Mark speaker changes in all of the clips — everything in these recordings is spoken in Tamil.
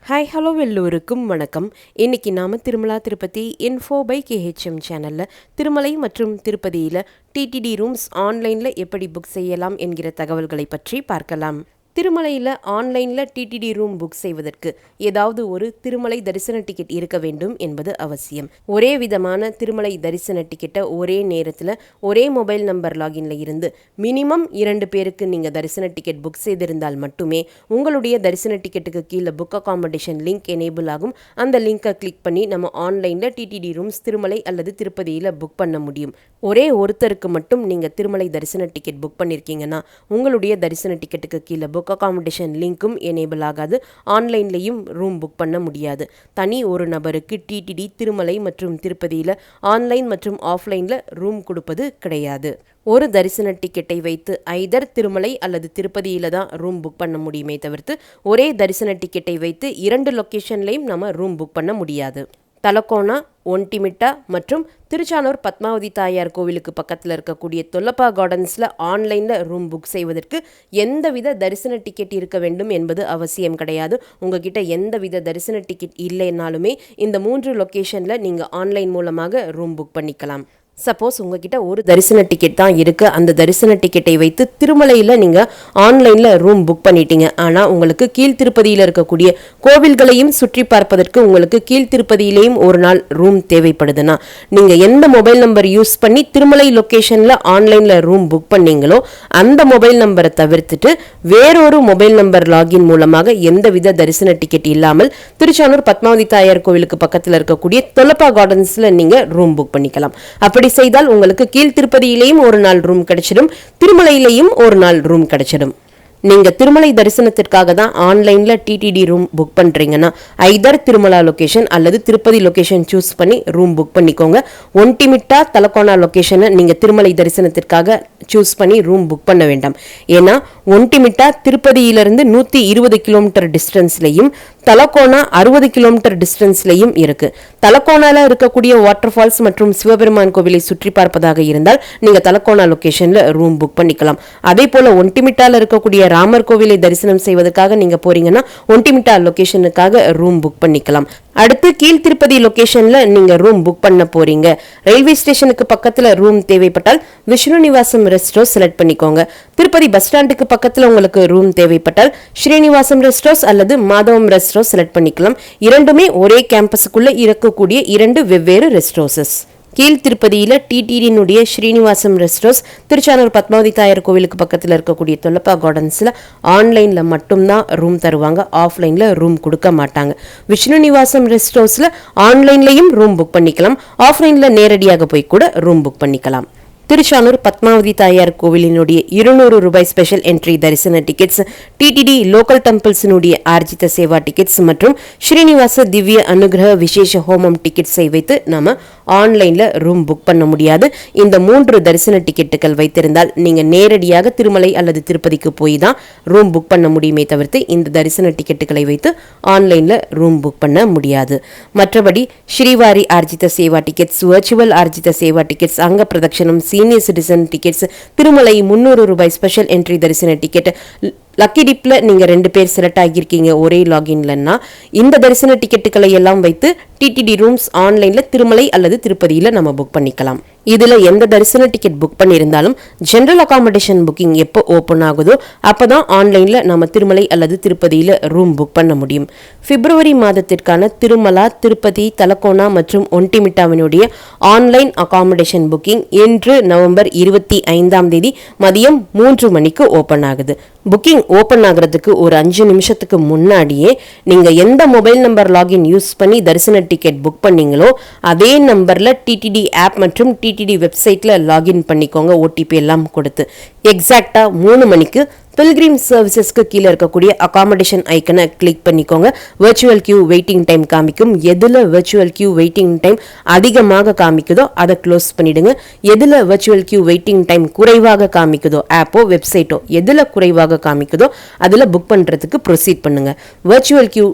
Speaker 1: ஹாய் ஹலோ எல்லோருக்கும் வணக்கம். இன்னைக்கு நாம திருமலா திருப்பதி இன்ஃபோ பை கேஹெச்எம் சேனலில் திருமலை மற்றும் திருப்பதியில் டிடிடி ரூம்ஸ் ஆன்லைனில் எப்படி புக் செய்யலாம் என்கிற தகவல்களை பற்றி பார்க்கலாம். திருமலையில் ஆன்லைனில் டிடிடி ரூம் புக் செய்வதற்கு ஏதாவது ஒரு திருமலை தரிசன டிக்கெட் இருக்க வேண்டும் என்பது அவசியம். ஒரே விதமான திருமலை தரிசன டிக்கெட்டை ஒரே நேரத்தில் ஒரே மொபைல் நம்பர் லாகின்ல இருந்து மினிமம் 2 பேருக்கு நீங்கள் தரிசன டிக்கெட் புக் செய்திருந்தால் மட்டுமே உங்களுடைய தரிசன டிக்கெட்டுக்கு கீழே புக் அகாமடேஷன் லிங்க் எனேபிள் ஆகும். அந்த லிங்கை கிளிக் பண்ணி நம்ம ஆன்லைனில் டிடிடி ரூம்ஸ் திருமலை அல்லது திருப்பதியில் புக் பண்ண முடியும். ஒரே ஒருத்தருக்கு மட்டும் நீங்கள் திருமலை தரிசன டிக்கெட் புக் பண்ணியிருக்கீங்கன்னா உங்களுடைய தரிசன டிக்கெட்டுக்கு கீழே புக் அகாமடேஷன் லிங்க்கும் எனேபிள் ஆகாது. ஆன்லைன்லையும் ரூம் புக் பண்ண முடியாது. தனி ஒரு நபருக்கு டிடிடி திருமலை மற்றும் திருப்பதியில் ஆன்லைன் மற்றும் ஆஃப்லைனில் ரூம் கொடுப்பது கிடையாது. ஒரு தரிசன டிக்கெட்டை வைத்து ஐதர் திருமலை அல்லது திருப்பதியில் தான் ரூம் புக் பண்ண முடியுமே தவிர்த்து ஒரே தரிசன டிக்கெட்டை வைத்து 2 லொக்கேஷன்லையும் நம்ம ரூம் புக் பண்ண முடியாது. தலக்கோனா, ஒன்டிமிட்டா மற்றும் திருச்சானூர் பத்மாவதி தாயார் கோவிலுக்கு பக்கத்தில் இருக்கக்கூடிய தொல்லப்பா கார்டன்ஸில் ஆன்லைனில் ரூம் புக் செய்வதற்கு எந்தவித தரிசன டிக்கெட் இருக்க வேண்டும் என்பது அவசியம் கிடையாது. உங்ககிட்ட எந்தவித தரிசன டிக்கெட் இல்லைனாலுமே இந்த 3 லொக்கேஷனில் நீங்கள் ஆன்லைன் மூலமாக ரூம் புக் பண்ணிக்கலாம். சப்போஸ் உங்ககிட்ட ஒரு தரிசன டிக்கெட் தான் இருக்குது, அந்த தரிசன டிக்கெட்டை வைத்து திருமலையில் நீங்கள் ஆன்லைனில் ரூம் புக் பண்ணிட்டீங்க. ஆனால் உங்களுக்கு கீழ்த்திருப்பதியில் இருக்கக்கூடிய கோவில்களையும் சுற்றி பார்ப்பதற்கு உங்களுக்கு கீழ்த்திருப்பதியிலையும் ஒரு நாள் ரூம் தேவைப்படுதுன்னா நீங்கள் எந்த மொபைல் நம்பர் யூஸ் பண்ணி திருமலை லொக்கேஷனில் ஆன்லைனில் ரூம் புக் பண்ணீங்களோ அந்த மொபைல் நம்பரை தவிர்த்துட்டு வேறொரு மொபைல் நம்பர் லாகின் மூலமாக எந்தவித தரிசன டிக்கெட் இல்லாமல் திருச்சானூர் பத்மாவதி தாயார் கோவிலுக்கு பக்கத்தில் இருக்கக்கூடிய தொல்லப்பா கார்டன்ஸில் நீங்கள் ரூம் புக் பண்ணிக்கலாம். அப்படி செய்தால் உங்களுக்கு கீழ்த்திருப்பதியிலேயும் ஒரு நாள் ரூம் கிடைச்சிடும், திருமலையிலேயும் ஒரு நாள் ரூம் கிடைச்சிடும். நீங்கள் திருமலை தரிசனத்திற்காக தான் ஆன்லைனில் டிடிடி ரூம் புக் பண்ணுறீங்கன்னா ஐதர் திருமலா லொக்கேஷன் அல்லது திருப்பதி லொக்கேஷன் சூஸ் பண்ணி ரூம் புக் பண்ணிக்கோங்க. ஒன்டிமிட்டா தலக்கோனா லொக்கேஷனை நீங்கள் திருமலை தரிசனத்திற்காக சூஸ் பண்ணி ரூம் புக் பண்ண வேண்டாம். ஏன்னா ஒன்டிமிட்டா திருப்பதியிலிருந்து 120 கிலோமீட்டர் டிஸ்டன்ஸ்லையும் தலக்கோனா 60 கிலோமீட்டர் டிஸ்டன்ஸ்லையும் இருக்குது. தலக்கோனாவில் இருக்கக்கூடிய வாட்டர் ஃபால்ஸ் மற்றும் சிவபெருமான் கோவிலை சுற்றி பார்ப்பதாக இருந்தால் நீங்கள் தலக்கோனா லொக்கேஷனில் ரூம் புக் பண்ணிக்கலாம். அதே போல் ஒன்டிமிட்டாவில் இருக்கக்கூடிய ராமர் கோவிலை தரிசனம் செய்வதற்காக நீங்க போறீங்கன்னா ஒன்டிமிட்டா லொகேஷனுக்காக ரூம் புக் பண்ணிக்கலாம். அடுத்து கீழ்த்திருப்பதி லொகேஷன்ல நீங்க ரூம் புக் பண்ண போறீங்க. ரயில்வே ஸ்டேஷனுக்கு பக்கத்துல ரூம் தேவைப்பட்டால் Vishnu Nivasam rest house select பண்ணிக்கோங்க. திருப்பதி பஸ் ஸ்டாண்டுக்கு பக்கத்துல உங்களுக்கு ரூம் தேவைப்பட்டால் ஸ்ரீனிவாசம் ரெஸ்ட் ஹவுஸ் அல்லது மாதவம் ரெஸ்ட் ஹவுஸ் செலக்ட் பண்ணிக்கலாம். இரண்டுமே ஒரே கேம்பஸுக்குள்ள இருக்கக்கூடிய 2 வெவ்வேறு ரெஸ்ட் ஹவுசஸ். கீழ்த்திருப்பதியில் டிடிடியினுடைய ஸ்ரீனிவாசம் ரெஸ்ட் ஹவுஸ் திருச்சானூர் பத்மாவதி தாயார் கோவிலுக்கு பக்கத்தில் இருக்கக்கூடிய தொல்லப்பா கார்டன்ஸில் ஆன்லைனில் மட்டும்தான் ரூம் தருவாங்க, ஆஃப்லைனில் ரூம் கொடுக்க மாட்டாங்க. விஷ்ணு நிவாசம் ரெஸ்ட் ஹவுஸில் ஆன்லைன்லையும் ரூம் புக் பண்ணிக்கலாம், ஆஃப்லைனில் நேரடியாக போய் கூட ரூம் புக் பண்ணிக்கலாம். திருச்சானூர் பத்மாவதி தாயார் கோவிலினுடைய 200 ரூபாய் ஸ்பெஷல் என்ட்ரி தரிசன டிக்கெட்ஸ், டிடிடி லோக்கல் டெம்பிள்ஸினுடைய ஆர்ஜித சேவா டிக்கெட்ஸ் மற்றும் ஸ்ரீனிவாச திவ்ய அனுகிரக விசேஷ ஹோமம் டிக்கெட்ஸை வைத்து நம்ம ஆன்லைனில் ரூம் புக் பண்ண முடியாது. இந்த 3 தரிசன டிக்கெட்டுகள் வைத்திருந்தால் நீங்கள் நேரடியாக திருமலை அல்லது திருப்பதிக்கு போய் தான் ரூம் புக் பண்ண முடியுமே தவிர்த்து இந்த தரிசன டிக்கெட்டுகளை வைத்து ஆன்லைனில் ரூம் புக் பண்ண முடியாது. மற்றபடி Srivari Arjitha Seva tickets, virtual Arjitha Seva tickets, Anga Pradakshinam, senior citizen tickets, Tirumala 300 ரூபாய் ஸ்பெஷல் என்ட்ரி தரிசன டிக்கெட், லக்கி டிப்ல நீங்க 2 பேர் செலக்ட் ஆகியிருக்கீங்க ஒரே லாகின்லன்னா இந்த தரிசன டிக்கெட்டுகளை எல்லாம் வைத்து டிடிடி ரூம்ஸ் ஆன்லைன்ல திருமலை அல்லது திருப்பதியில நம்ம புக் பண்ணிக்கலாம். இதுல எந்த தரிசன டிக்கெட் புக் பண்ணியிருந்தாலும் ஜெனரல் அகாமடேஷன் புக்கிங் எப்போ ஓப்பன் ஆகுதோ அப்பதான் ஆன்லைன்ல நம்ம திருமலை அல்லது திருப்பதியில ரூம் புக் பண்ண முடியும். பிப்ரவரி மாதத்திற்கான திருமலா, திருப்பதி, தலக்கோனா மற்றும் ஒன்டிமிட்டாவினுடைய ஆன்லைன் அகாமடேஷன் புக்கிங் இன்று நவம்பர் 25ஆம் தேதி மதியம் 3 மணிக்கு ஓப்பன் ஆகுது. புக்கிங் ஓப்பன் ஆகிறதுக்கு ஒரு 5 நிமிஷத்துக்கு முன்னாடியே நீங்க எந்த மொபைல் நம்பர் லாகின் யூஸ் பண்ணி தரிசன டிக்கெட் புக் பண்ணீங்களோ அதே நம்பர்ல டிடிடி ஆப் மற்றும் டிடிடி வெப்சைட்ல லாகின் பண்ணிக்கோங்க. ஓடிபி எல்லாம் கொடுத்து எக்ஸாக்டா 3 மணிக்கு பில்கிரிம் சர்வீசஸ்க்கு கீழே இருக்கக்கூடிய அகாமடேஷன் ஐக்கனை கிளிக் பண்ணிக்கோங்க. வெர்ச்சுவல் கியூ வெயிட்டிங் டைம் காமிக்கும். எதில் வெர்ச்சுவல் கியூ வெயிட்டிங் டைம் அதிகமாக காமிக்குதோ அதை க்ளோஸ் பண்ணிடுங்க. எதில் வெர்ச்சுவல் கியூ வெயிட்டிங் டைம் குறைவாக காமிக்குதோ, ஆப்போ வெப்சைட்டோ எதில் குறைவாக காமிக்குதோ அதில் புக் பண்ணுறதுக்கு ப்ரொசீட் பண்ணுங்க. Virtual queue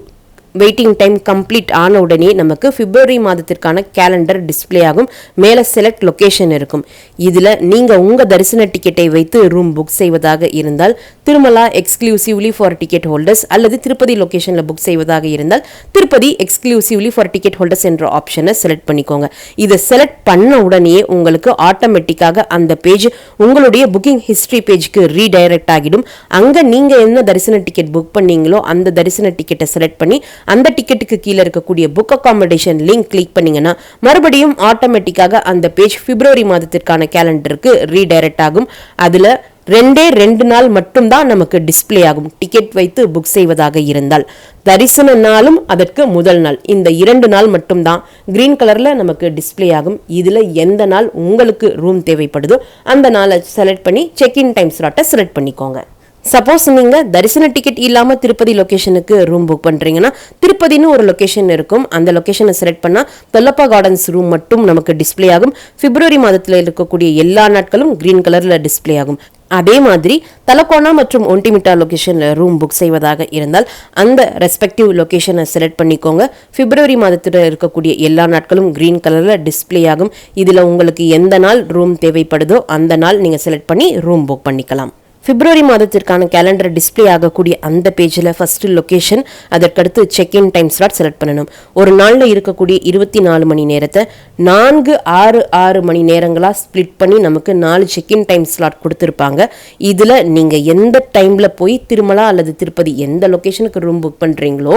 Speaker 1: waiting time complete ஆன உடனே நமக்கு பிப்ரவரி மாதத்திற்கான கேலண்டர் டிஸ்பிளே ஆகும். மேலே செலக்ட் லொகேஷன் இருக்கும். இதில் நீங்கள் உங்கள் தரிசன டிக்கெட்டை வைத்து ரூம் புக் செய்வதாக இருந்தால் Tirumala exclusively for ticket holders அல்லது திருப்பதி லொகேஷனில் புக் செய்வதாக இருந்தால் Tirupati exclusively for ticket holders என்ற ஆப்ஷனை செலக்ட் பண்ணிக்கோங்க. இதை செலக்ட் பண்ண உடனே உங்களுக்கு ஆட்டோமேட்டிக்காக அந்த பேஜ் உங்களுடைய புக்கிங் ஹிஸ்டரி பேஜ்க்கு ரீடைரக்ட் ஆகிடும். அங்கே நீங்கள் என்ன தரிசன டிக்கெட் புக் பண்ணீங்களோ அந்த தரிசன டிக்கெட்டை செலக்ட் பண்ணி அந்த டிக்கெட்டுக்கு கீழே இருக்கக்கூடிய புக் அகாமடேஷன் லிங்க் கிளிக் பண்ணீங்கன்னா மறுபடியும் ஆட்டோமேட்டிக்காக அந்த பேஜ் பிப்ரவரி மாதத்திற்கான கேலண்டருக்கு ரீடைரக்ட் ஆகும். அதுல 2 நாள் மட்டும்தான் நமக்கு டிஸ்பிளே ஆகும். டிக்கெட் வைத்து புக் செய்வதாக இருந்தால் தரிசன நாளும் அதற்கு முதல் நாள் இந்த 2 நாள் மட்டும்தான் கிரீன் கலர்ல நமக்கு டிஸ்பிளே ஆகும். இதுல எந்த நாள் உங்களுக்கு ரூம் தேவைப்படுதோ அந்த நாளை செலக்ட் பண்ணி செக்இன் டைம் ஸ்லாட்டை செலக்ட் பண்ணிக்கோங்க. சப்போஸ் நீங்க தரிசன டிக்கெட் இல்லாம திருப்பதி லொகேஷனுக்கு ரூம் புக் பண்றீங்கன்னா திருப்பதின்னு ஒரு லொகேஷன் இருக்கும். அந்த லொகேஷனை செலக்ட் பண்ணா தொல்லப்பா கார்டன்ஸ் ரூம் மட்டும் நமக்கு டிஸ்பிளே ஆகும். பிப்ரவரி மாதத்துல இருக்கக்கூடிய எல்லா நாட்களும் கிரீன் கலர்ல டிஸ்பிளே ஆகும். அதே மாதிரி தலக்கோணா மற்றும் ஒண்டிமிட்டா லொகேஷன்ல ரூம் புக் செய்வதாக இருந்தால் அந்த ரெஸ்பெக்டிவ் லொகேஷனை செலக்ட் பண்ணிக்கோங்க. பிப்ரவரி மாதத்தில் இருக்கக்கூடிய எல்லா நாட்களும் கிரீன் கலர்ல டிஸ்பிளே ஆகும். இதுல உங்களுக்கு எந்த நாள் ரூம் தேவைப்படுதோ அந்த நாள் நீங்க செலக்ட் பண்ணி ரூம் புக் பண்ணிக்கலாம். பிப்ரவரி மாதத்திற்கான கேலண்டர் டிஸ்பிளே ஆகக்கூடிய அந்த பேஜில் ஃபர்ஸ்ட் லொகேஷன், அதற்கடுத்து செக்இன் டைம் ஸ்லாட் செலக்ட் பண்ணணும். ஒரு நாளில் இருக்கக்கூடிய 24 மணி நேரத்தை 4-6 மணி நேரங்களாக ஸ்பிளிட் பண்ணி நமக்கு 4 செக்இன் டைம் ஸ்லாட் கொடுத்துருப்பாங்க. இதில் நீங்கள் எந்த டைமில் போய் திருமலா அல்லது திருப்பதி எந்த லொகேஷனுக்கு ரூம் புக் பண்ணுறீங்களோ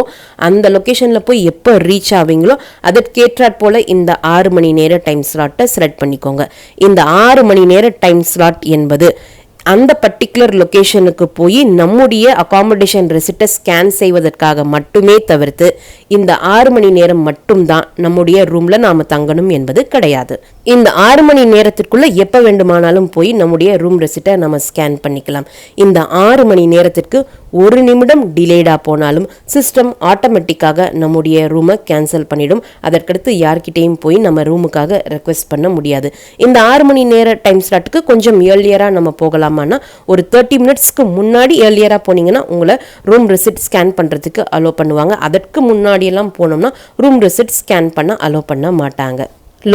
Speaker 1: அந்த லொகேஷனில் போய் எப்போ ரீச் ஆவீங்களோ அதற்கேற்றாற் போல் இந்த 6 மணி நேர டைம் ஸ்லாட்டை செலக்ட் பண்ணிக்கோங்க. இந்த 6 மணி நேர டைம் ஸ்லாட் என்பது அந்த பர்டிகுலர் லொகேஷனுக்கு போய் நம்முடைய அகாமடேஷன் ரெசிப்டை ஸ்கேன் செய்வதற்காக மட்டுமே தவிர்த்து இந்த 6 மணி நேரம் மட்டும்தான் நம்முடைய ரூம்ல நாம தங்கணும் என்பது கிடையாது. இந்த 6 மணி நேரத்திற்குள்ள எப்ப வேண்டுமானாலும் போய் நம்முடைய ரூம் ரெசிப்டை நம்ம ஸ்கேன் பண்ணிக்கலாம். இந்த 6 மணி நேரத்திற்கு 1 நிமிடம் டிலேடா போனாலும் சிஸ்டம் ஆட்டோமேட்டிக்காக நம்முடைய ரூமை கேன்சல் பண்ணிடும். அதற்கடுத்து யார்கிட்டையும் போய் நம்ம ரூமுக்காக ரெக்வெஸ்ட் பண்ண முடியாது. இந்த 6 மணி நேர டைம் ஸ்லாட்டுக்கு கொஞ்சம் ஏர்லியரா நம்ம போகலாம். ஒரு 30 மினிட்ஸ்க்கு முன்னாடி ஏர்லியரா போனீங்கன்னா உங்களை ரூம் ரெசிப்ட் ஸ்கேன் பண்றதுக்கு அலோ பண்ணுவாங்க. அதற்கு முன்னாடி எல்லாம் போனோம்னா ரூம் ரெசிப்ட் ஸ்கேன் பண்ண அலோ பண்ண மாட்டாங்க.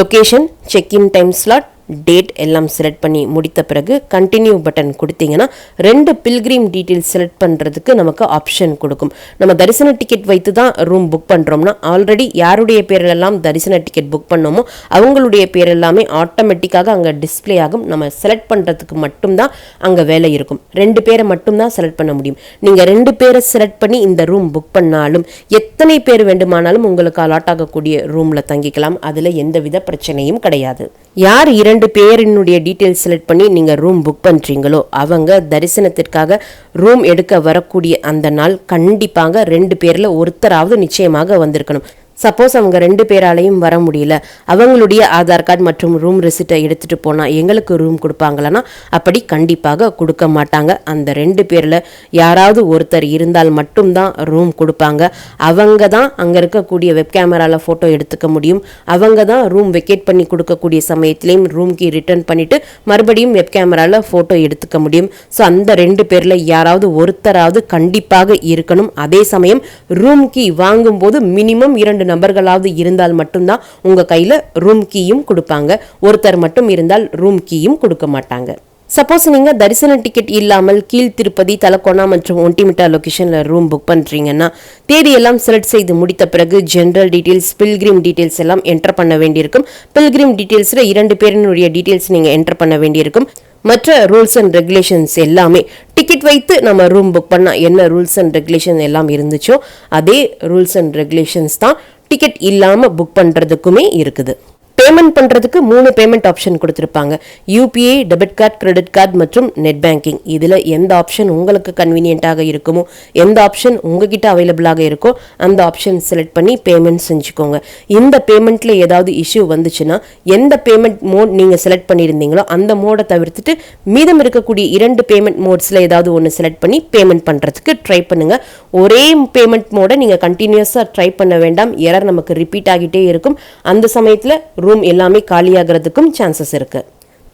Speaker 1: Location, check in time slot, date எல்லாம் செலக்ட் பண்ணி முடித்த பிறகு கண்டினியூ பட்டன் கொடுத்தீங்கன்னா 2 பில்கிரிம் டீட்டெயில்ஸ் செலக்ட் பண்ணுறதுக்கு நமக்கு ஆப்ஷன் கொடுக்கும். நம்ம தரிசன டிக்கெட் வைத்து தான் ரூம் புக் பண்ணுறோம்னா ஆல்ரெடி யாருடைய பேரெல்லாம் தரிசன டிக்கெட் புக் பண்ணோமோ அவங்களுடைய பேர் எல்லாமே ஆட்டோமேட்டிக்காக அங்கே டிஸ்பிளே ஆகும். நம்ம செலக்ட் பண்ணுறதுக்கு மட்டும்தான் அங்கே வேலை இருக்கும். 2 பேரை மட்டும்தான் செலக்ட் பண்ண முடியும். நீங்கள் 2 பேரை செலக்ட் பண்ணி இந்த ரூம் புக் பண்ணாலும் எத்தனை பேர் வேண்டுமானாலும் உங்களுக்கு அலாட் ஆகக்கூடிய ரூமில் தங்கிக்கலாம். அதில் எந்தவித பிரச்சனையும் கிடையாது. யார் 2 பேரினுடைய டீட்டெயில்ஸ் செலக்ட் பண்ணி நீங்கள் ரூம் புக் பண்ணுறீங்களோ அவங்க தரிசனத்திற்காக ரூம் எடுக்க வரக்கூடிய அந்த நாள் கண்டிப்பாக 2 பேரில் ஒருத்தராவது நிச்சயமாக வந்திருக்கணும். சப்போஸ் அவங்க 2 பேராலையும் வர முடியல, அவங்களுடைய ஆதார் கார்டு மற்றும் ரூம் ரெசிப்டை எடுத்துகிட்டு போனால் எங்களுக்கு ரூம் கொடுப்பாங்களன்னா அப்படி கண்டிப்பாக கொடுக்க மாட்டாங்க. அந்த 2 பேரில் யாராவது ஒருத்தர் இருந்தால் மட்டும்தான் ரூம் கொடுப்பாங்க. அவங்க தான் அங்கே இருக்கக்கூடிய வெப் கேமராவில் ஃபோட்டோ எடுத்துக்க முடியும். அவங்க தான் ரூம் வெக்கேட் பண்ணி கொடுக்கக்கூடிய சமயத்திலையும் ரூம்க்கு ரிட்டர்ன் பண்ணிவிட்டு மறுபடியும் வெப் கேமராவில் ஃபோட்டோ எடுத்துக்க முடியும். ஸோ அந்த 2 பேரில் யாராவது ஒருத்தராவது கண்டிப்பாக இருக்கணும். அதே சமயம் ரூம் கீ வாங்கும்போது மினிமம் 2 நபர்களாவது இருந்தால் மட்டும்தான் உங்க கையில ரூம் கீயும் கொடுப்பாங்க. ஒருத்தர் மட்டும் இருந்தால் ரூம் கீயும் கொடுக்க மாட்டாங்க. சப்போஸ் நீங்க தரிசன டிக்கெட் இல்லாமல் கீழ் திருப்பதி, தலக்கோணா மற்றும் ஒண்டிமிட்டா லொகேஷன்ல ரூம் புக் பண்றீங்கன்னா தேதியெல்லாம் செலக்ட் செய்து முடித்த பிறகு ஜெனரல் டீடைல்ஸ், பில்கிரிம் டீடைல்ஸ் எல்லாம் என்டர் பண்ண வேண்டியிருக்கும். பில்கிரிம் டீடைல்ஸ்ல 2 பேரினுடைய டீடைல்ஸ் நீங்க என்டர் பண்ண வேண்டியிருக்கும். மற்ற ரூல்ஸ் அண்ட் ரெகுலேஷன்ஸ் எல்லாமே டிக்கெட் வைத்து நம்ம ரூம் புக் பண்ணால் என்ன ரூல்ஸ் அண்ட் ரெகுலேஷன் எல்லாம் இருந்துச்சோ அதே ரூல்ஸ் அண்ட் ரெகுலேஷன்ஸ் தான் டிக்கெட் இல்லாமல் புக் பண்ணுறதுக்குமே இருக்குது. பேமெண்ட் பண்ணுறதுக்கு 3 பேமெண்ட் ஆப்ஷன் கொடுத்துருப்பாங்க. UPI, debit card, credit card மற்றும் நெட் பேங்கிங். இதில் எந்த ஆப்ஷன் உங்களுக்கு கன்வீனியன்ட்டாக இருக்குமோ, எந்த ஆப்ஷன் உங்ககிட்ட அவைலபிளாக இருக்கோ அந்த ஆப்ஷன் செலக்ட் பண்ணி பேமெண்ட் செஞ்சுக்கோங்க. இந்த பேமெண்ட்டில் ஏதாவது இஷ்யூ வந்துச்சுன்னா எந்த பேமெண்ட் மோட் நீங்கள் செலக்ட் பண்ணியிருந்தீங்களோ அந்த மோடை தவிர்த்துட்டு மீதம் இருக்கக்கூடிய 2 பேமெண்ட் மோட்ஸில் ஏதாவது ஒன்று செலக்ட் பண்ணி பேமெண்ட் பண்ணுறதுக்கு ட்ரை பண்ணுங்கள். ஒரே பேமெண்ட் மோடை நீங்கள் கண்டினியூஸாக ட்ரை பண்ண வேண்டாம். எரர் நமக்கு ரிப்பீட் ஆகிட்டே இருக்கும். அந்த சமயத்தில் ரூம் எல்லாமே காலியாகிறதுக்கும் சான்சஸ் இருக்கு.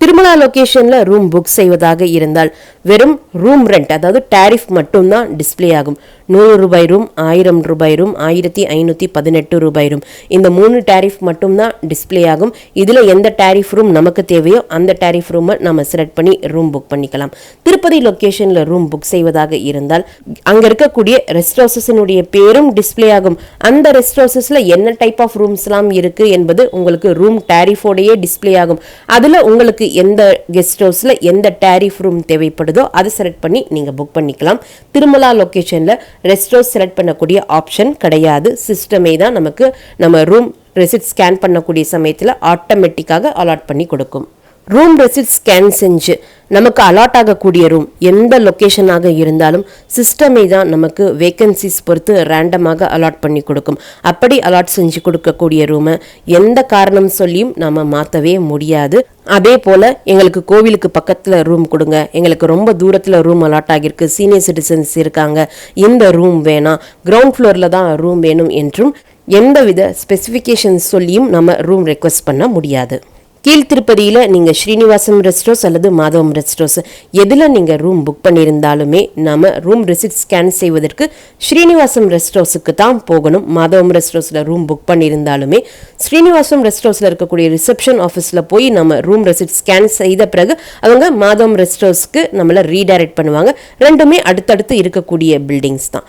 Speaker 1: திருமலா லொகேஷன்ல ரூம் புக் செய்வதாக இருந்தால் வெறும் ரூம் ரெண்ட் அதாவது டாரிஃப் மட்டும்தான் டிஸ்பிளே ஆகும். 100 ரூபாய் ரூம், 1000 ரூபாய் ரூம், 1518 ரூபாய் ரூம், இந்த 3 டாரிஃப் மட்டும்தான் டிஸ்பிளே ஆகும். இதில் எந்த டாரிஃப் ரூம் நமக்கு தேவையோ அந்த டாரிஃப் ரூமை நம்ம செலக்ட் பண்ணி ரூம் புக் பண்ணிக்கலாம். திருப்பதி லொக்கேஷனில் ரூம் புக் செய்வதாக இருந்தால் அங்கே இருக்கக்கூடிய ரெஸ்ட் ஹவுசஸினுடைய பேரும் டிஸ்பிளே ஆகும். அந்த ரெஸ்ட் ஹவுசஸில் என்ன டைப் ஆஃப் ரூம்ஸ்லாம் இருக்குது என்பது உங்களுக்கு ரூம் டாரிஃபோடையே டிஸ்பிளே ஆகும். அதில் உங்களுக்கு எந்த கெஸ்ட் ஹவுஸில் எந்த டாரிஃப் ரூம் தேவைப்படுதோ அதை செலக்ட் பண்ணி நீங்கள் புக் பண்ணிக்கலாம். திருமலா லொக்கேஷனில் ரெஸ்ட் ஹவுஸ் செலக்ட் பண்ணக்கூடிய ஆப்ஷன் கிடையாது. சிஸ்டமே தான் நமக்கு நம்ம ரூம் ரெசிப்ட் ஸ்கேன் பண்ணக்கூடிய சமயத்தில் ஆட்டோமேட்டிக்காக அலாட் பண்ணி கொடுக்கும். ரூம் ரெசிப்ட் ஸ்கேன் செஞ்சு நமக்கு அலாட் ஆகக்கூடிய ரூம் எந்த லொக்கேஷனாக இருந்தாலும் சிஸ்டமே தான் நமக்கு வேக்கன்சிஸ் பொறுத்து ரேண்டமாக அலாட் பண்ணி கொடுக்கும். அப்படி அலாட் செஞ்சு கொடுக்கக்கூடிய ரூமை எந்த காரணம் சொல்லியும் நம்ம மாற்றவே முடியாது. அதே போல் எங்களுக்கு கோவிலுக்கு பக்கத்தில் ரூம் கொடுங்க, எங்களுக்கு ரொம்ப தூரத்தில் ரூம் அலாட் ஆகியிருக்கு, சீனியர் சிட்டிசன்ஸ் இருக்காங்க, இந்த ரூம் வேணாம், கிரவுண்ட் ஃப்ளோரில் தான் ரூம் வேணும் என்றும் எந்தவித ஸ்பெசிஃபிகேஷன்ஸ் சொல்லியும் நம்ம ரூம் ரெக்வஸ்ட் பண்ண முடியாது. கீழ்த்திருப்பதியில் நீங்கள் ஸ்ரீனிவாசம் ரெஸ்ட் ஹவுஸ் அல்லது மாதவம் ரெஸ்ட் ஹவுஸ் எதில் நீங்கள் ரூம் புக் பண்ணியிருந்தாலுமே நம்ம ரூம் ரெசிப்ட் ஸ்கேன் செய்வதற்கு ஸ்ரீனிவாசம் ரெஸ்ட் ஹவுஸுக்கு தான் போகணும். மாதவம் ரெஸ்ட் ஹவுஸில் ரூம் புக் பண்ணியிருந்தாலுமே ஸ்ரீனிவாசம் ரெஸ்ட் ஹவுஸில் இருக்கக்கூடிய ரிசப்ஷன் ஆஃபீஸில் போய் நம்ம ரூம் ரெசிப்ட் ஸ்கேன் செய்த பிறகு அவங்க மாதவம் ரெஸ்ட் ஹவுஸ்க்கு நம்மளை ரீடைரக்ட் பண்ணுவாங்க. ரெண்டுமே அடுத்தடுத்து இருக்கக்கூடிய பில்டிங்ஸ் தான்.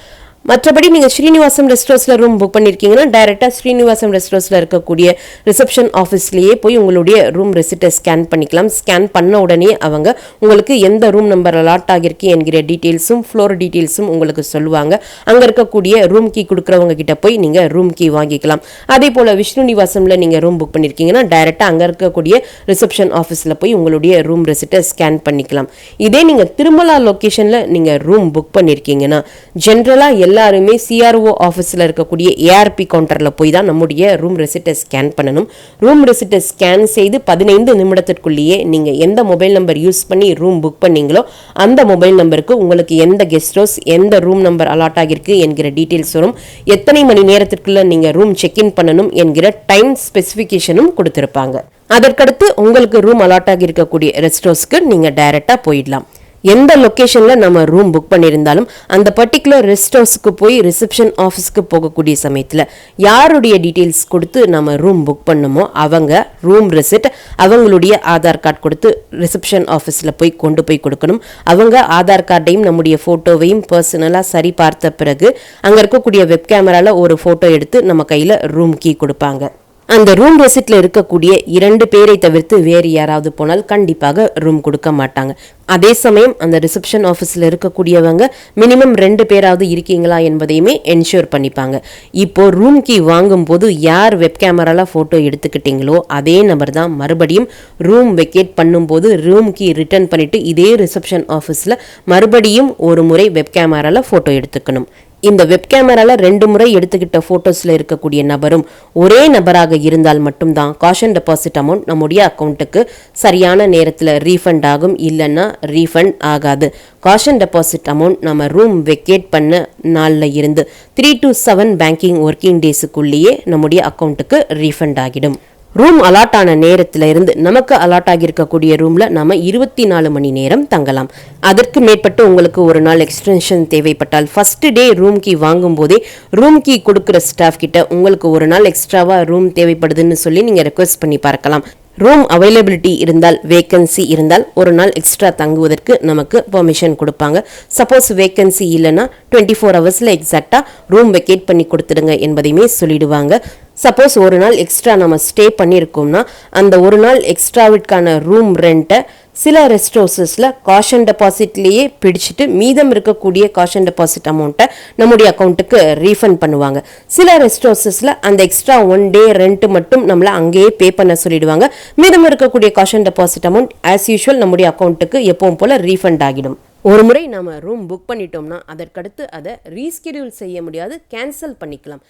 Speaker 1: மற்றபடி நீங்கள் ஸ்ரீனிவாசம் ரெஸ்ட் ஹவுஸில் ரூம் புக் பண்ணியிருக்கீங்கன்னா டைரெக்டாக ஸ்ரீனிவாசம் ரெஸ்ட் ஹவுஸில் இருக்கக்கூடிய ரிசப்ஷன் ஆஃபீஸ்லேயே போய் உங்களுடைய ரூம் ரெசிப்டை ஸ்கேன் பண்ணிக்கலாம். ஸ்கேன் பண்ண உடனே அவங்க உங்களுக்கு எந்த ரூம் நம்பர் அலாட் ஆகிருக்கு என்கிற டீட்டெயில்ஸும் ஃப்ளோர் டீட்டெயில்ஸும் உங்களுக்கு சொல்லுவாங்க. அங்கே இருக்கக்கூடிய ரூம் கீ கொடுக்குறவங்க கிட்ட போய் நீங்கள் ரூம் கீ வாங்கிக்கலாம். அதே போல் விஷ்ணு நிவாசமில் நீங்கள் ரூம் புக் பண்ணியிருக்கீங்கன்னா டைரெக்டாக அங்கே இருக்கக்கூடிய ரிசப்ஷன் ஆஃபீஸில் போய் உங்களுடைய ரூம் ரெசிப்டை ஸ்கேன் பண்ணிக்கலாம். இதே நீங்கள் திருமலா லொக்கேஷனில் நீங்கள் ரூம் புக் பண்ணியிருக்கீங்கன்னா ஜென்ரலாக எல்லாருமே சிஆர்ஓ ஆஃபீஸில் இருக்கக்கூடிய ஏஆர்பி கவுண்டரில் போய் தான் நம்முடைய ரூம் ரெசிப்டை ஸ்கேன் பண்ணணும். ரூம் ரெசிப்டை ஸ்கேன் செய்து 15 நிமிடத்திற்குள்ளேயே நீங்கள் எந்த மொபைல் நம்பர் யூஸ் பண்ணி ரூம் புக் பண்ணீங்களோ அந்த மொபைல் நம்பருக்கு உங்களுக்கு எந்த கெஸ்ட் ஹவுஸ் எந்த ரூம் நம்பர் அலாட் ஆகிருக்கு என்கிற டீட்டெயில்ஸ் வரும். எத்தனை மணி நேரத்திற்குள்ள நீங்கள் ரூம் செக்இன் பண்ணணும் என்கிற டைம் ஸ்பெசிஃபிகேஷனும் கொடுத்துருப்பாங்க. அதற்கடுத்து உங்களுக்கு ரூம் அலாட் ஆகியிருக்கக்கூடிய ரெஸ்ட் ஹவுஸ்க்கு நீங்கள் டைரெக்டாக போயிடலாம். எந்த லொக்கேஷனில் நம்ம ரூம் புக் பண்ணியிருந்தாலும் அந்த பர்டிகுலர் ரெஸ்ட் ஹவுஸுக்கு போய் ரிசப்ஷன் ஆஃபீஸ்க்கு போகக்கூடிய சமயத்தில் யாருடைய டீட்டெயில்ஸ் கொடுத்து நம்ம ரூம் புக் பண்ணுமோ அவங்க ரூம் ரெசிப்ட் அவங்களுடைய ஆதார் கார்டு கொடுத்து ரிசப்ஷன் ஆஃபீஸில் போய் கொண்டு போய் கொடுக்கணும். அவங்க ஆதார் கார்டையும் நம்முடைய ஃபோட்டோவையும் பர்சனலாக சரி பார்த்த பிறகு அங்கே இருக்கக்கூடிய வெப் கேமராவில் ஒரு ஃபோட்டோ எடுத்து நம்ம கையில் ரூம் கீ கொடுப்பாங்க. அந்த ரூம் ரெசிப்ட்ல இருக்கக்கூடிய 2 பேரை தவிர்த்து வேறு யாராவது போனால் கண்டிப்பாக ரூம் கொடுக்க மாட்டாங்க. அதே சமயம் அந்த ரிசப்ஷன் ஆஃபீஸில் இருக்கக்கூடியவங்க மினிமம் 2 பேராவது இருக்கீங்களா என்பதையுமே என்ஷூர் பண்ணிப்பாங்க. இப்போ ரூம் கீ வாங்கும்போது யார் வெப் கேமராவில் ஃபோட்டோ எடுத்துக்கிட்டீங்களோ அதே நபர் தான் மறுபடியும் ரூம் வெக்கேட் பண்ணும்போது ரூம் கீ ரிட்டர்ன் பண்ணிவிட்டு இதே ரிசப்ஷன் ஆஃபீஸில் மறுபடியும் ஒரு முறை வெப் கேமராவில் ஃபோட்டோ எடுத்துக்கணும். இந்த வெப் கேமராவில் 2 முறை எடுத்துக்கிட்ட ஃபோட்டோஸில் இருக்கக்கூடிய நபரும் ஒரே நபராக இருந்தால் மட்டும்தான் காஷன் டெபாசிட் அமௌண்ட் நம்முடைய அக்கௌண்ட்டுக்கு சரியான நேரத்தில் ரீஃபண்ட் ஆகும். இல்லைன்னா ரீஃபண்ட் ஆகாது. காஷன் டெபாசிட் அமௌண்ட் நம்ம ரூம் வெக்கேட் பண்ண நாளில் இருந்து 3 to 7 பேங்கிங் ஒர்க்கிங் டேஸுக்குள்ளேயே நம்முடைய அக்கௌண்ட்டுக்கு ரீஃபண்ட் ஆகிடும். ரூம் அலாட் ஆன நேரத்தில் இருந்து நமக்கு அலாட் ஆகியிருக்கக்கூடிய ரூமில் நம்ம 24 மணி நேரம் தங்கலாம். அதற்கு மேற்பட்டு உங்களுக்கு ஒரு நாள் எக்ஸ்டென்ஷன் தேவைப்பட்டால் ஃபர்ஸ்ட் டே ரூம் கீ வாங்கும் போதே ரூம் கீ கொடுக்குற ஸ்டாஃப் கிட்ட உங்களுக்கு ஒரு நாள் எக்ஸ்ட்ராவாக ரூம் தேவைப்படுதுன்னு சொல்லி நீங்கள் ரெக்வஸ்ட் பண்ணி பார்க்கலாம். ரூம் அவைலபிலிட்டி இருந்தால் வேக்கன்சி இருந்தால் ஒரு நாள் எக்ஸ்ட்ரா தங்குவதற்கு நமக்கு பெர்மிஷன் கொடுப்பாங்க. சப்போஸ் வேக்கன்சி இல்லைன்னா 24 ஹவர்ஸில் எக்ஸாக்டாக ரூம் வெக்கேட் பண்ணி கொடுத்துடுங்க என்பதையுமே சொல்லிடுவாங்க. சப்போஸ் ஒரு நாள் எக்ஸ்ட்ரா நம்ம ஸ்டே பண்ணியிருக்கோம்னா அந்த ஒரு நாள் எக்ஸ்ட்ராவிற்கான ரூம் ரெண்ட்டை சில ரெஸ்ட் ஹவுசஸில் காஷன் டெபாசிட்லேயே பிடிச்சிட்டு மீதம் இருக்கக்கூடிய காஷன் டெபாசிட் அமௌண்ட்டை நம்முடைய அக்கௌண்ட்டுக்கு ரீஃபண்ட் பண்ணுவாங்க. சில ரெஸ்ட் ஹவுசஸில் அந்த எக்ஸ்ட்ரா 1 டே ரெண்ட் மட்டும் நம்மளை அங்கேயே பே பண்ண சொல்லிடுவாங்க. மீதம் இருக்கக்கூடிய caution deposit amount as usual நம்முடைய அக்கௌண்ட்டுக்கு எப்பவும் போல் ரீஃபண்ட் ஆகிடும். ஒரு முறை நம்ம ரூம் புக் பண்ணிட்டோம்னா அதற்கடுத்து அதை ரீஸ்கெடியூல் செய்ய முடியாது, கேன்சல் பண்ணிக்கலாம்.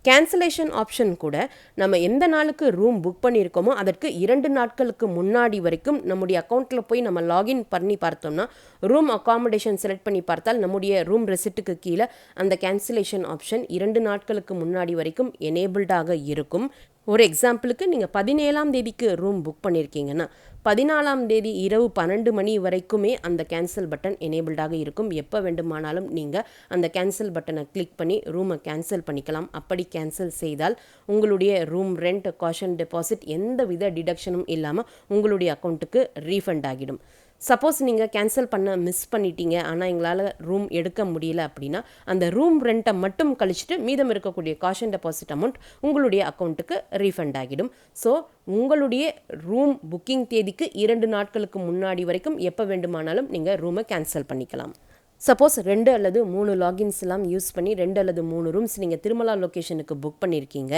Speaker 1: கேன்சலேஷன் ஆப்ஷன் கூட நம்ம எந்த நாளுக்கு ரூம் புக் பண்ணியிருக்கோமோ அதற்கு 2 நாட்களுக்கு முன்னாடி வரைக்கும் நம்முடைய அக்கௌண்ட்டில் போய் நம்ம லாகின் பண்ணி பார்த்தோம்னா ரூம் அகாமடேஷன் செலக்ட் பண்ணி பார்த்தால் நம்முடைய ரூம் ரெசிப்ட்டுக்கு கீழே அந்த கேன்சலேஷன் ஆப்ஷன் 2 நாட்களுக்கு முன்னாடி வரைக்கும் எனேபிள்டாக இருக்கும். ஒரு எக்ஸாம்பிளுக்கு நீங்கள் 17ஆம் தேதிக்கு ரூம் புக் பண்ணியிருக்கீங்கன்னா 14ஆம் தேதி இரவு 12 மணி வரைக்குமே அந்த கேன்சல் பட்டன் எனேபிள்டாக இருக்கும். எப்போ வேண்டுமானாலும் நீங்கள் அந்த கேன்சல் பட்டனை கிளிக் பண்ணி ரூமை கேன்சல் பண்ணிக்கலாம். அப்படி கேன்சல் செய்தால் உங்களுடைய ரூம் ரெண்ட், காஷன் டெபாசிட் எந்த வித டிடக்ஷனும் இல்லாமல் உங்களுடைய அக்கௌண்ட்டுக்கு ரீஃபண்ட் ஆகிடும். சப்போஸ் நீங்கள் கேன்சல் பண்ண மிஸ் பண்ணிட்டீங்க, ஆனால் எங்களால் ரூம் எடுக்க முடியல அப்படின்னா அந்த ரூம் ரெண்ட்டை மட்டும் கழிச்சிட்டு மீதம் இருக்கக்கூடிய காஷன் டெபாசிட் அமௌண்ட் உங்களுடைய அக்கௌண்ட்டுக்கு ரீஃபண்ட் ஆகிடும். ஸோ உங்களுடைய ரூம் புக்கிங் தேதிக்கு 2 நாட்களுக்கு முன்னாடி வரைக்கும் எப்போ வேண்டுமானாலும் நீங்கள் ரூமை கேன்சல் பண்ணிக்கலாம். சப்போஸ் 2 அல்லது 3 லாகின்ஸ் எல்லாம் யூஸ் பண்ணி 2 அல்லது 3 ரூம்ஸ் நீங்கள் திருமலா லொக்கேஷனுக்கு புக் பண்ணியிருக்கீங்க,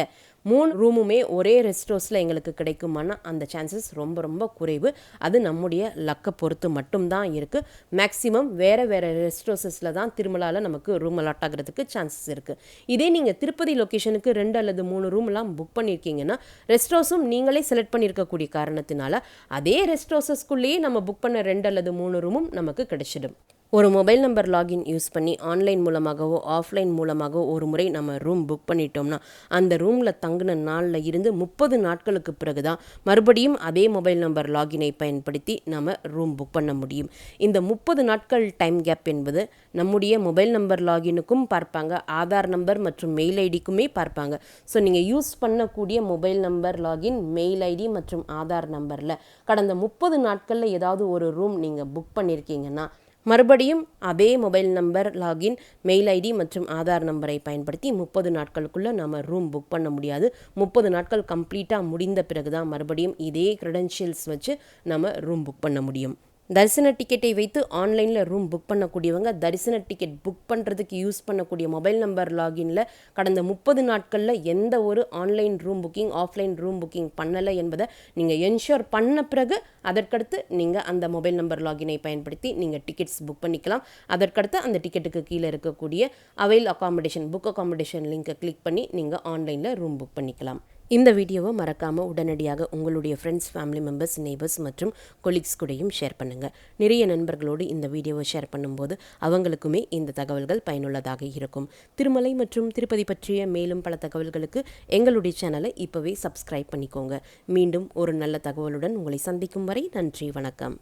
Speaker 1: 3 ரூமுமே ஒரே ரெஸ்ட் ஹவுஸில் எங்களுக்கு கிடைக்குமானா அந்த சான்சஸ் ரொம்ப ரொம்ப குறைவு. அது நம்முடைய லக்கை பொறுத்து மட்டும்தான் இருக்குது. மேக்ஸிமம் வேறு ரெஸ்ட் ஹவுஸஸில் தான் திருமலாவில் நமக்கு ரூம் அலாட் ஆகிறதுக்கு சான்சஸ் இருக்குது. இதே நீங்கள் திருப்பதி லொக்கேஷனுக்கு 2 அல்லது 3 ரூம்லாம் புக் பண்ணியிருக்கீங்கன்னா ரெஸ்ட் ஹவுஸும் நீங்களே செலக்ட் பண்ணியிருக்கக்கூடிய காரணத்தினால அதே ரெஸ்ட் ஹவுஸஸ்குள்ளேயே நம்ம புக் பண்ண 2 அல்லது 3 ரூமும் நமக்கு கிடைச்சிடும். ஒரு மொபைல் நம்பர் லாகின் யூஸ் பண்ணி ஆன்லைன் மூலமாகவோ ஆஃப்லைன் மூலமாகவோ ஒரு முறை நம்ம ரூம் புக் பண்ணிட்டோம்னா அந்த ரூமில் தங்கின நாளில் இருந்து 30 நாட்களுக்கு பிறகு தான் மறுபடியும் அதே மொபைல் நம்பர் லாகினை பயன்படுத்தி நம்ம ரூம் புக் பண்ண முடியும். இந்த 30 நாட்கள் டைம் கேப் என்பது நம்முடைய மொபைல் நம்பர் லாகினுக்கும் பார்ப்பாங்க, ஆதார் நம்பர் மற்றும் மெயில் ஐடிக்குமே பார்ப்பாங்க. ஸோ நீங்கள் யூஸ் பண்ணக்கூடிய mobile number login, mail ID மற்றும் ஆதார் நம்பரில் கடந்த 30 நாட்களில் ஏதாவது ஒரு ரூம் நீங்கள் புக் பண்ணியிருக்கீங்கன்னா மறுபடியும் அதே mobile number, login, mail ID மற்றும் ஆதார் நம்பரை பயன்படுத்தி 30 நாட்களுக்குள்ளே நம்ம ரூம் புக் பண்ண முடியாது. 30 நாட்கள் கம்ப்ளீட்டாக முடிந்த பிறகு தான் மறுபடியும் இதே க்ரெடென்ஷியல்ஸ் வச்சு நம்ம ரூம் புக் பண்ண முடியும். தரிசன டிக்கெட்டை வைத்து ஆன்லைனில் ரூம் புக் பண்ணக்கூடியவங்க தரிசன டிக்கெட் புக் பண்ணுறதுக்கு யூஸ் பண்ணக்கூடிய மொபைல் நம்பர் லாகினில் கடந்த 30 நாட்களில் எந்த ஒரு online room booking, offline room booking பண்ணலை என்பதை நீங்கள் என்ஷூர் பண்ண பிறகு அதற்கடுத்து நீங்கள் அந்த மொபைல் நம்பர் லாகினை பயன்படுத்தி நீங்கள் டிக்கெட்ஸ் புக் பண்ணிக்கலாம். அதற்கடுத்து அந்த டிக்கெட்டுக்கு கீழே இருக்கக்கூடிய அவைல் அகாமடேஷன், புக் அகாமடேஷன் லிங்கை கிளிக் பண்ணி நீங்கள் ஆன்லைனில் ரூம் புக் பண்ணிக்கலாம். இந்த வீடியோவை மறக்காமல் உடனடியாக உங்களுடைய ஃப்ரெண்ட்ஸ், ஃபேமிலி மெம்பர்ஸ், நெய்பர்ஸ் மற்றும் கொலீக்ஸ் கூடயும் ஷேர் பண்ணுங்கள். நிறைய நண்பர்களோடு இந்த வீடியோவை ஷேர் பண்ணும்போது அவங்களுக்குமே இந்த தகவல்கள் பயனுள்ளதாக இருக்கும். திருமலை மற்றும் திருப்பதி பற்றிய மேலும் பல தகவல்களுக்கு எங்களுடைய சேனலை இப்போவே சப்ஸ்கிரைப் பண்ணிக்கோங்க. மீண்டும் ஒரு நல்ல தகவலுடன் உங்களை சந்திக்கும் வரை நன்றி, வணக்கம்.